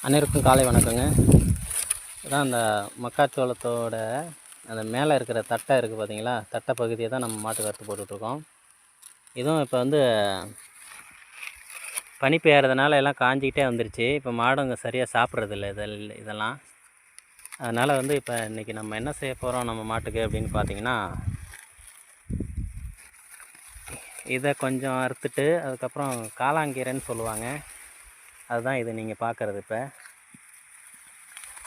அனைவருக்கும் காலை வணக்கங்க. இதான் அந்த மக்காச்சோளத்தோட அந்த மேலே இருக்கிற தட்டை இருக்குது பார்த்தீங்களா, தட்டை பகுதியை தான் நம்ம மாட்டுக்கு அறுத்து போட்டுட்ருக்கோம். இதுவும் இப்போ வந்து பனி பெய்யறதுனால எல்லாம் காஞ்சிக்கிட்டே வந்துருச்சு. இப்போ மாடுங்க சரியாக சாப்பிட்றதில்ல இதெல்லாம். அதனால் வந்து இப்போ இன்றைக்கி நம்ம என்ன செய்ய போகிறோம் நம்ம மாட்டுக்கு அப்படின்னு பார்த்தீங்கன்னா, இதை கொஞ்சம் அறுத்துட்டு அதுக்கப்புறம் காளாங்கீரைன்னு சொல்லுவாங்க, அதுதான் இது நீங்கள் பார்க்குறது. இப்போ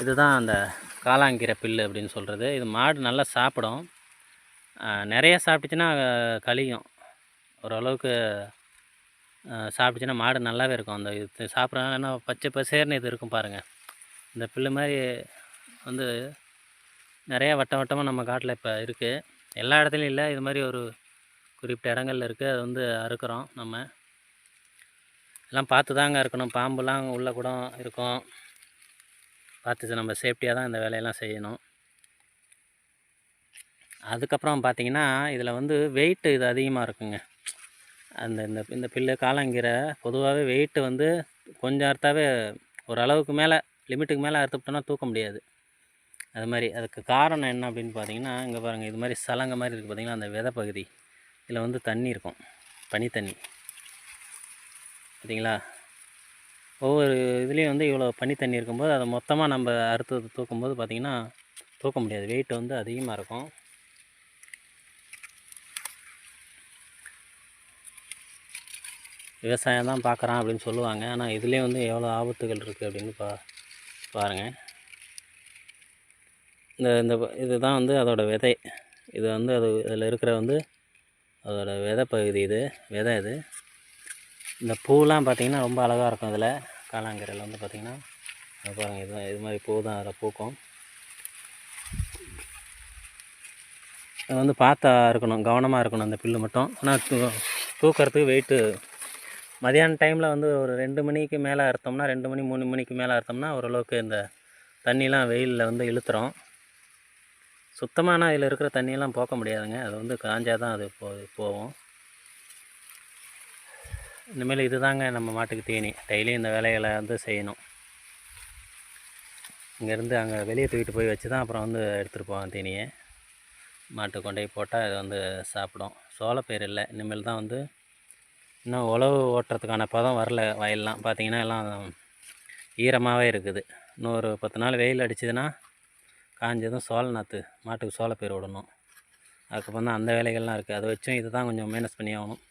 இதுதான் அந்த காளாங்கீரை புல்லு அப்படின்னு சொல்கிறது. இது மாடு நல்லா சாப்பிடும். நிறைய சாப்பிட்டுச்சுன்னா கழியும். ஓரளவுக்கு சாப்பிட்டுச்சுன்னா மாடு நல்லாவே இருக்கும். அந்த இது சாப்பிட்றதுனா பச்சை பசேர்னு இது இருக்கும் பாருங்கள். இந்த புல்லு மாதிரி வந்து நிறையா வட்டம் வட்டமாக நம்ம காட்டில் இப்போ இருக்குது. எல்லா இடத்துலையும் இல்லை, இது மாதிரி ஒரு குறிப்பிட்ட இடங்கள்ல இருக்குது. அது வந்து அறுக்கிறோம். நம்ம எல்லாம் பார்த்து தாங்க இருக்கணும். பாம்புலாம் உள்ளே கூட இருக்கும். பார்த்து நம்ம சேஃப்டியாக தான் இந்த வேலையெல்லாம் செய்யணும். அதுக்கப்புறம் பார்த்திங்கன்னா இதில் வந்து வெயிட்டு இது அதிகமாக இருக்குங்க. அந்த இந்த இந்த புல்லு காளாங்கீரை பொதுவாகவே வெயிட்டு வந்து கொஞ்சம் அறுத்தாவே ஓரளவுக்கு மேலே லிமிட்டுக்கு மேலே அறுத்துவிட்டோன்னா தூக்க முடியாது. அது மாதிரி அதுக்கு காரணம் என்ன அப்படின்னு பார்த்தீங்கன்னா, இங்கே பாருங்கள், இது மாதிரி சலங்கை மாதிரி இருக்குது பார்த்திங்களா, அந்த விதை பகுதி. இதில் வந்து தண்ணி இருக்கும், பனி தண்ணி பார்த்திங்களா. ஒவ்வொரு இதுலேயும் வந்து இவ்வளோ பனி தண்ணி இருக்கும்போது அதை மொத்தமாக நம்ம அறுத்து தூக்கும்போது பார்த்திங்கன்னா தூக்க முடியாது. வெயிட் வந்து அதிகமாக இருக்கும். விவசாயம் தான் பார்க்குறான் அப்படின்னு சொல்லுவாங்க. ஆனால் இதுலேயே வந்து எவ்வளோ ஆபத்துகள் இருக்குது அப்படின்னு பாருங்கள். இந்த இதுதான் வந்து அதோடய விதை. இது வந்து இதில் இருக்கிற வந்து அதோடய விதை பகுதி. இது விதை. இந்த பூலாம் பார்த்திங்கன்னா ரொம்ப அழகாக இருக்கும். இதில் காளாங்கீரையில் வந்து பார்த்திங்கன்னா பாருங்கள், இது மாதிரி பூ தான் அதில் பூக்கும். அது வந்து பார்த்தா இருக்கணும், கவனமாக இருக்கணும் அந்த புல்லு மட்டும். ஆனால் தூக்கிறதுக்கு வெயிட்டு மதியான டைமில் வந்து ஒரு 2 மணிக்கு மேலே அறுத்தோம்னா, 2 மணி 3 மணிக்கு மேலே அறுத்தோம்னா ஓரளவுக்கு இந்த தண்ணிலாம் வெயிலில் வந்து இழுத்துரும். சுத்தமான இதில் இருக்கிற தண்ணியெல்லாம் போக்க முடியாதுங்க. அது வந்து காஞ்சால் தான் அது போகும். இனிமேல் இது தாங்க நம்ம மாட்டுக்கு தீனி. டெய்லியும் இந்த வேலைகளை வந்து செய்யணும். இங்கேருந்து அங்கே வெளியே தூக்கிட்டு போய் வச்சு தான் அப்புறம் வந்து எடுத்துகிட்டு போவோம் தீனியை. மாட்டுக்கு கொண்டு போய் போட்டால் இது வந்து சாப்பிடும். சோளப்பயிர் இல்லை, இனிமேல் தான் வந்து இன்னும் உழவு ஓட்டுறதுக்கான பதம் வரல. வயல்லாம் பார்த்திங்கன்னா எல்லாம் ஈரமாகவே இருக்குது. இன்னும் ஒரு 10 நாள் வெயில் அடிச்சதுன்னா காஞ்சதும் சோள நாற்று மாட்டுக்கு சோளப்பயிர் விடணும். அதுக்கப்புறம் தான் அந்த வேலைகள்லாம் இருக்குது. அதை வச்சும் இது தான் கொஞ்சம் மேனேஜ் பண்ணி ஆகணும்.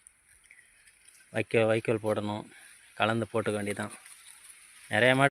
வைக்கோல் போடணும், கலந்து போட்டுக்க வேண்டியதான். நிறையா மாடு